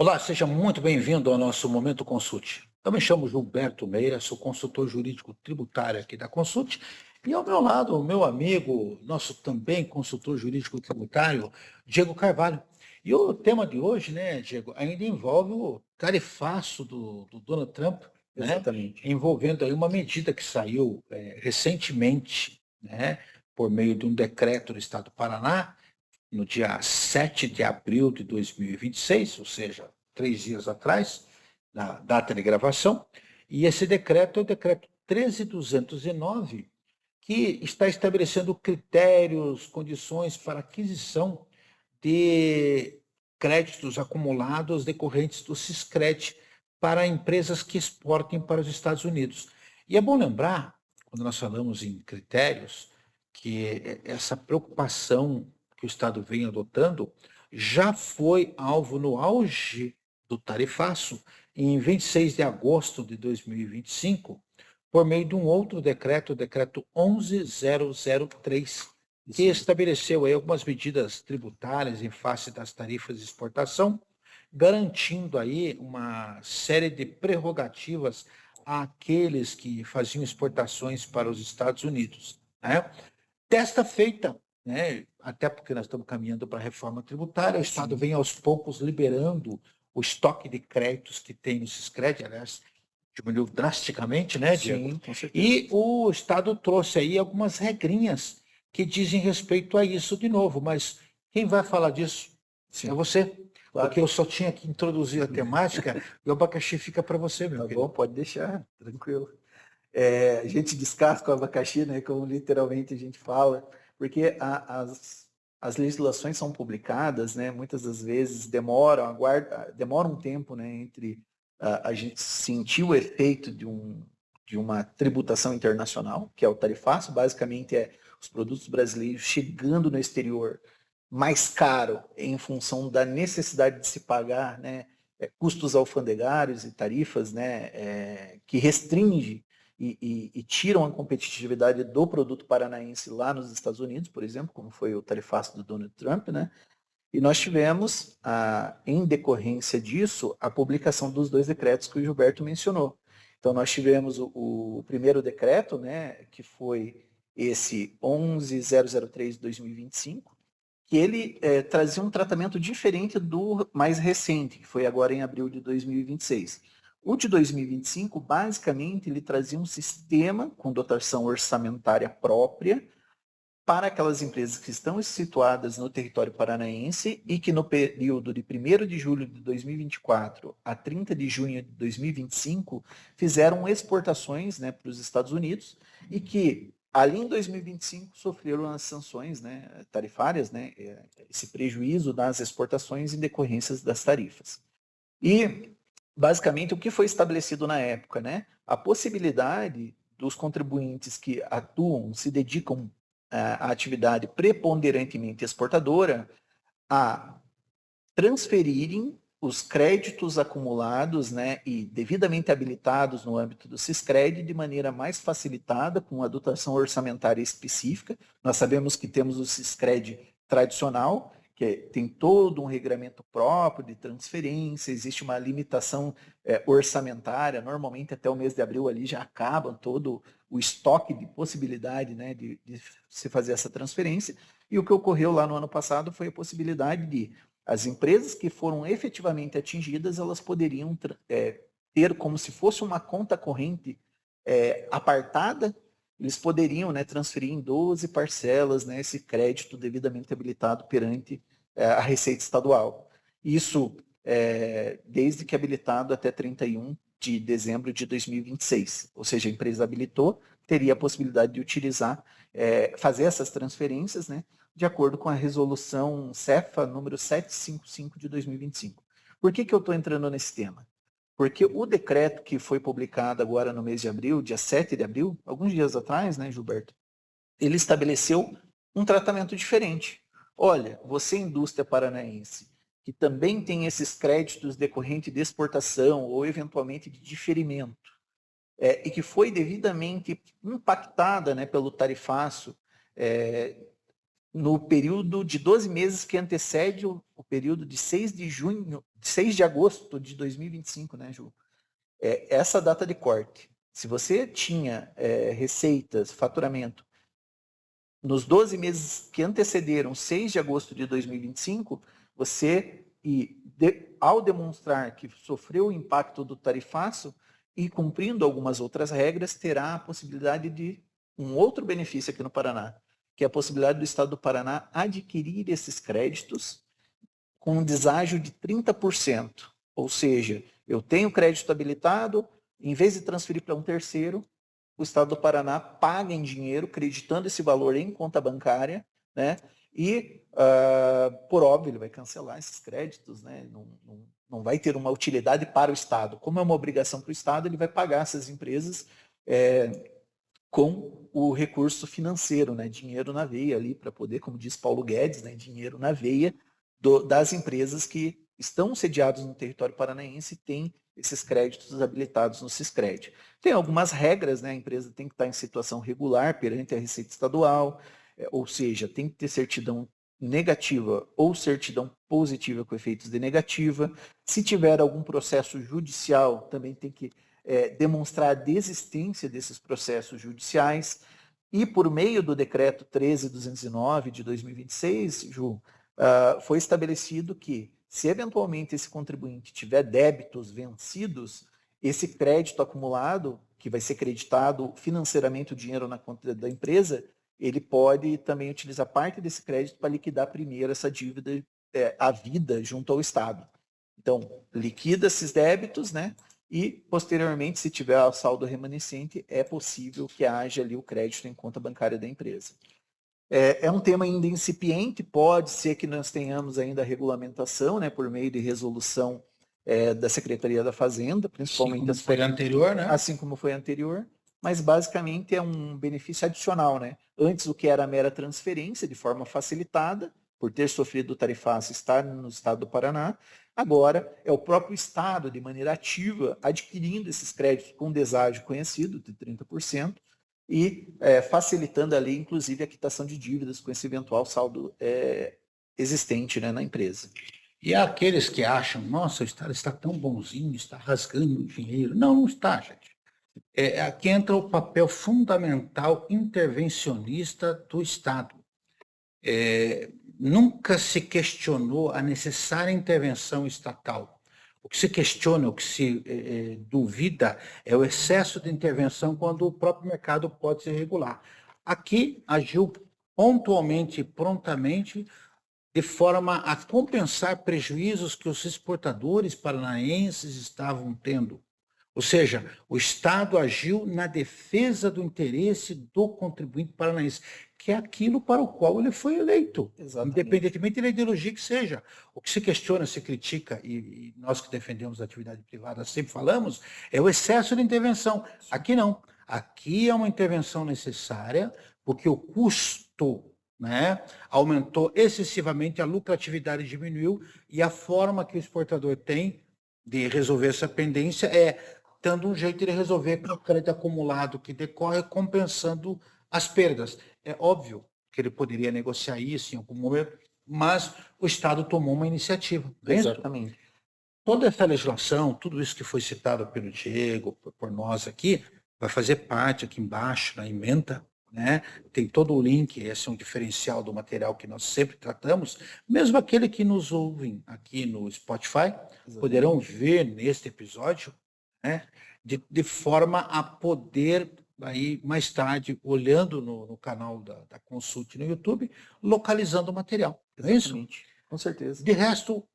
Olá, seja muito bem-vindo ao nosso Momento Consult. Eu me chamo Gilberto Meira, sou consultor jurídico tributário aqui da Consult, e ao meu lado, o meu amigo, nosso também consultor jurídico tributário, Diego Carvalho. E o tema de hoje, né, Diego, ainda envolve o tarifaço do Donald Trump, né, Exatamente. envolvendo aí uma medida que saiu recentemente, né, por meio de um decreto do Estado do Paraná, no dia 7 de abril de 2026, ou seja, 3 dias atrás, na data de gravação, e esse decreto é o decreto 13.209, que está estabelecendo critérios, condições para aquisição de créditos acumulados decorrentes do Siscred para empresas que exportem para os Estados Unidos. E é bom lembrar, quando nós falamos em critérios, que essa preocupação que o Estado vem adotando já foi alvo no auge do tarifaço em 26 de agosto de 2025, por meio de um outro decreto, o decreto 11.003, que Isso mesmo. estabeleceu aí algumas medidas tributárias em face das tarifas de exportação, garantindo aí uma série de prerrogativas àqueles que faziam exportações para os Estados Unidos, né? Desta feita, né, até porque nós estamos caminhando para a reforma tributária, o Estado Sim, vem aos poucos liberando o estoque de créditos que tem no Siscred, aliás, diminuiu drasticamente, né, Diego? sim, com certeza. E o Estado trouxe aí algumas regrinhas que dizem respeito a isso de novo, mas quem vai falar disso é Sim, você, claro. porque eu só tinha que introduzir a temática e o abacaxi fica para você, meu Tá bom, querido. pode deixar, tranquilo. A gente descasca o abacaxi, né, como literalmente a gente fala, porque as legislações são publicadas, né, muitas das vezes demora um tempo, né, entre a gente sentir o efeito de uma tributação internacional, que é o tarifaço, basicamente é os produtos brasileiros chegando no exterior mais caro em função da necessidade de se pagar, né, custos alfandegários e tarifas, né, que restringe e tiram a competitividade do produto paranaense lá nos Estados Unidos, por exemplo, como foi o tarifaço do Donald Trump, né? E nós tivemos, em decorrência disso, a publicação dos dois decretos que o Gilberto mencionou. Então, nós tivemos o primeiro decreto, né, que foi esse 11.003 de 2025, que ele trazia um tratamento diferente do mais recente, que foi agora em abril de 2026. O de 2025, basicamente, ele trazia um sistema com dotação orçamentária própria para aquelas empresas que estão situadas no território paranaense e que no período de 1º de julho de 2024 a 30 de junho de 2025 fizeram exportações, né, para os Estados Unidos e que ali em 2025 sofreram as sanções, né, tarifárias, né, esse prejuízo das exportações em decorrências das tarifas. E basicamente o que foi estabelecido na época, né, a possibilidade dos contribuintes que atuam, se dedicam à atividade preponderantemente exportadora, a transferirem os créditos acumulados, né, e devidamente habilitados no âmbito do Siscred de maneira mais facilitada, com a dotação orçamentária específica. Nós sabemos que temos o Siscred tradicional, que tem todo um regramento próprio de transferência, existe uma limitação orçamentária, normalmente até o mês de abril ali já acaba todo o estoque de possibilidade, né, de se fazer essa transferência. E o que ocorreu lá no ano passado foi a possibilidade de as empresas que foram efetivamente atingidas, elas poderiam ter como se fosse uma conta corrente apartada, eles poderiam, né, transferir em 12 parcelas, né, esse crédito devidamente habilitado perante a Receita Estadual. Isso desde que habilitado até 31 de dezembro de 2026. Ou seja, a empresa habilitou, teria a possibilidade de utilizar, fazer essas transferências, né, de acordo com a resolução CEFA número 755 de 2025. Por que eu estou entrando nesse tema? Porque o decreto que foi publicado agora no mês de abril, dia 7 de abril, alguns dias atrás, né, Gilberto, ele estabeleceu um tratamento diferente. Olha, você, indústria paranaense, que também tem esses créditos decorrentes de exportação ou eventualmente de diferimento, e que foi devidamente impactada, né, pelo tarifaço, no período de 12 meses que antecede o período de 6 de junho 6 de agosto de 2025, né, Ju? Essa data de corte. Se você tinha receitas, faturamento, nos 12 meses que antecederam 6 de agosto de 2025, você, ao demonstrar que sofreu o impacto do tarifaço e cumprindo algumas outras regras, terá a possibilidade de um outro benefício aqui no Paraná, que é a possibilidade do Estado do Paraná adquirir esses créditos com um deságio de 30%. Ou seja, eu tenho crédito habilitado, em vez de transferir para um terceiro, o Estado do Paraná paga em dinheiro, creditando esse valor em conta bancária, né? E, por óbvio, ele vai cancelar esses créditos, né? Não vai ter uma utilidade para o Estado. Como é uma obrigação para o Estado, ele vai pagar essas empresas com o recurso financeiro, né? Dinheiro na veia ali, para poder, como diz Paulo Guedes, né? Dinheiro na veia das empresas que estão sediadas no território paranaense e têm esses créditos habilitados no Siscred. Tem algumas regras, né? A empresa tem que estar em situação regular perante a Receita Estadual, ou seja, tem que ter certidão negativa ou certidão positiva com efeitos de negativa. Se tiver algum processo judicial, também tem que demonstrar a desistência desses processos judiciais. E por meio do decreto 13.209 de 2026, Ju, foi estabelecido que, se eventualmente esse contribuinte tiver débitos vencidos, esse crédito acumulado, que vai ser creditado financeiramente o dinheiro na conta da empresa, ele pode também utilizar parte desse crédito para liquidar primeiro essa dívida à vida junto ao Estado. Então, liquida esses débitos, né? E, posteriormente, se tiver o saldo remanescente, é possível que haja ali o crédito em conta bancária da empresa. É um tema ainda incipiente, pode ser que nós tenhamos ainda a regulamentação, né, por meio de resolução da Secretaria da Fazenda, principalmente assim como foi anterior, né? Assim como foi anterior, mas basicamente é um benefício adicional, né? Antes o que era mera transferência de forma facilitada, por ter sofrido o tarifaço estar no estado do Paraná, agora é o próprio Estado, de maneira ativa, adquirindo esses créditos com deságio conhecido, de 30%, e facilitando ali, inclusive, a quitação de dívidas com esse eventual saldo existente, né, na empresa. E há aqueles que acham, nossa, o Estado está tão bonzinho, está rasgando dinheiro. Não, não está, gente. Aqui entra o papel fundamental intervencionista do Estado. Nunca se questionou a necessária intervenção estatal. O que se questiona, o que se duvida é o excesso de intervenção quando o próprio mercado pode se regular. Aqui agiu pontualmente e prontamente de forma a compensar prejuízos que os exportadores paranaenses estavam tendo. Ou seja, o Estado agiu na defesa do interesse do contribuinte paranaense, que é aquilo para o qual ele foi eleito, Exatamente. independentemente da ideologia que seja. O que se questiona, se critica, e nós que defendemos a atividade privada sempre falamos, é o excesso de intervenção. Aqui não. Aqui é uma intervenção necessária, porque o custo, né, aumentou excessivamente, a lucratividade diminuiu, e a forma que o exportador tem de resolver essa pendência é dando um jeito de resolver com o crédito acumulado que decorre, compensando as perdas. É óbvio que ele poderia negociar isso em algum momento, mas o Estado tomou uma iniciativa. Exatamente. Toda essa legislação, tudo isso que foi citado pelo Diego, por nós aqui, vai fazer parte aqui embaixo, na ementa, né? Tem todo o link, esse é um diferencial do material que nós sempre tratamos, mesmo aquele que nos ouvem aqui no Spotify, poderão ver neste episódio, né? De forma a poder, aí mais tarde, olhando no canal da Consult no YouTube, localizando o material. Não é isso? Com certeza. De resto,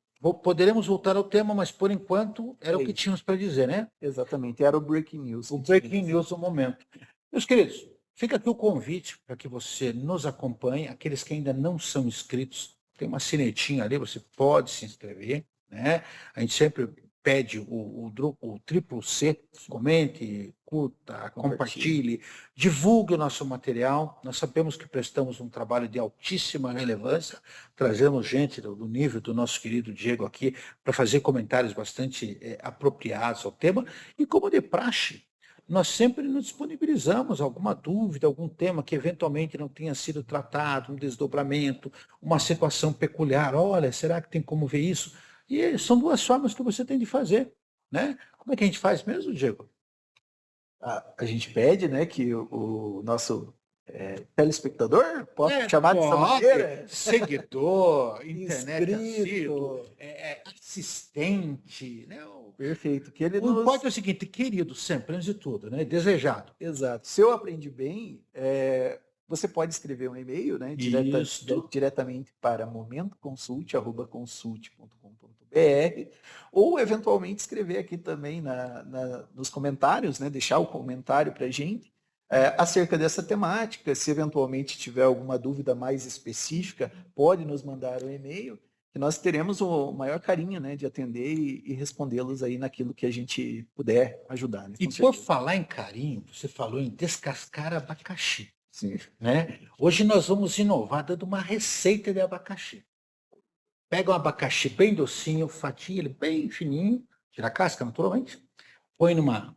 poderemos voltar ao tema, mas por enquanto era o que tínhamos para dizer, né? Exatamente, era o Breaking News. O Breaking News do momento. Meus queridos, fica aqui o convite para que você nos acompanhe. Aqueles que ainda não são inscritos, tem uma sinetinha ali, você pode se inscrever, né? A gente sempre pede o triplo C, comente, curta, compartilhe, divulgue o nosso material. Nós sabemos que prestamos um trabalho de altíssima relevância, trazemos gente do nível do nosso querido Diego aqui para fazer comentários bastante apropriados ao tema, e como de praxe, nós sempre nos disponibilizamos alguma dúvida, algum tema que eventualmente não tenha sido tratado, um desdobramento, uma situação peculiar. Olha, será que tem como ver isso? E são duas formas que você tem de fazer, né? Como é que a gente faz mesmo, Diego? A gente pede, né, que o nosso telespectador, posso chamar dessa maneira? Seguidor, internet Inscrito. assíduo, assistente, né? Perfeito. Que ele O importante é o seguinte, querido, sempre, antes de tudo, né? Desejado. Exato. Se eu aprendi bem, você pode escrever um e-mail, né, diretamente para momentoconsult@consult.com.br, ou eventualmente escrever aqui também nos comentários, né, deixar o comentário para a gente acerca dessa temática. Se eventualmente tiver alguma dúvida mais específica, pode nos mandar um e-mail, que nós teremos o maior carinho, né, de atender e respondê-los aí naquilo que a gente puder ajudar. Né, e por falar em carinho, você falou em descascar abacaxi. Sim. Né? Hoje nós vamos inovar dando uma receita de abacaxi. Pega um abacaxi bem docinho, fatia ele bem fininho, tira a casca naturalmente, põe numa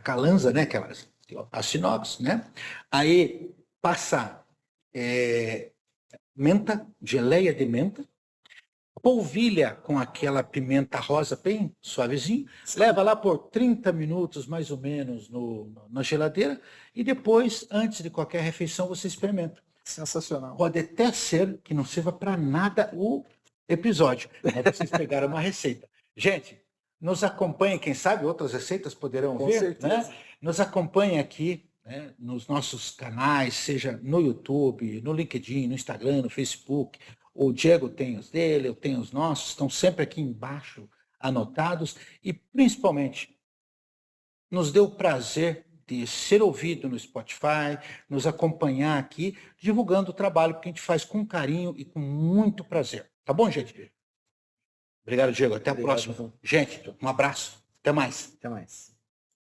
calanza, né? Aquelas aço inox, né? Aí passa menta, geleia de menta, polvilha com aquela pimenta rosa bem suavezinho, leva lá por 30 minutos mais ou menos na geladeira e depois, antes de qualquer refeição, você experimenta. Sensacional. Pode até ser que não sirva para nada o episódio, mas vocês pegaram uma receita. Gente, nos acompanhem, quem sabe outras receitas poderão Com vir, certeza. né? Nos acompanhem aqui, né, nos nossos canais, seja no YouTube, no LinkedIn, no Instagram, no Facebook. O Diego tem os dele, eu tenho os nossos, estão sempre aqui embaixo anotados e, principalmente, nos deu o prazer de ser ouvido no Spotify, nos acompanhar aqui, divulgando o trabalho que a gente faz com carinho e com muito prazer. Tá bom, gente? Obrigado, Diego. Até a próxima. Gente, um abraço. Até mais. Até mais.